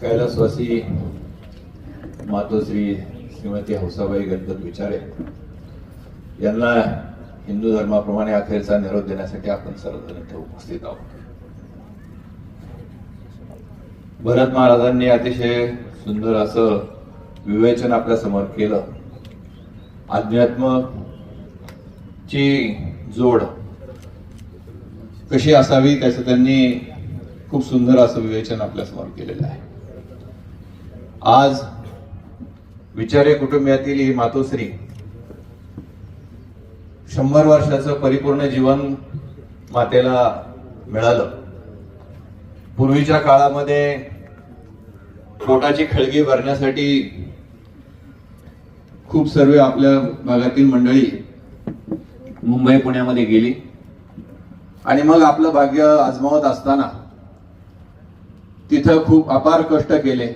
कैलासवासी मातोश्री श्रीमती हौसाबाई गणपत विचारे यांना हिंदू धर्माप्रमाणे अखेरचा निरोप देण्यासाठी आपण सर्वजण इथे उपस्थित आहोत. भरत महाराजांनी अतिशय सुंदर असं विवेचन आपल्या समोर केलं. अध्यात्माची जोड कशी असावी त्याचं त्यांनी खूप सुंदर असं विवेचन आपल्या समोर केलेलं आहे. आज विचारे कुटुंबातील ही मातोश्री 100 वर्षाचं परिपूर्ण जीवन मातेला मिळालं. पूर्वीच्या काळामध्ये पोटाची खळगी भरण्यासाठी खूप सर्व आपल्या भागातील मंडळी मुंबई पुण्यामध्ये गेली आणि मग आपलं भाग्य आजमावत असताना तिथं खूप अपार कष्ट केले.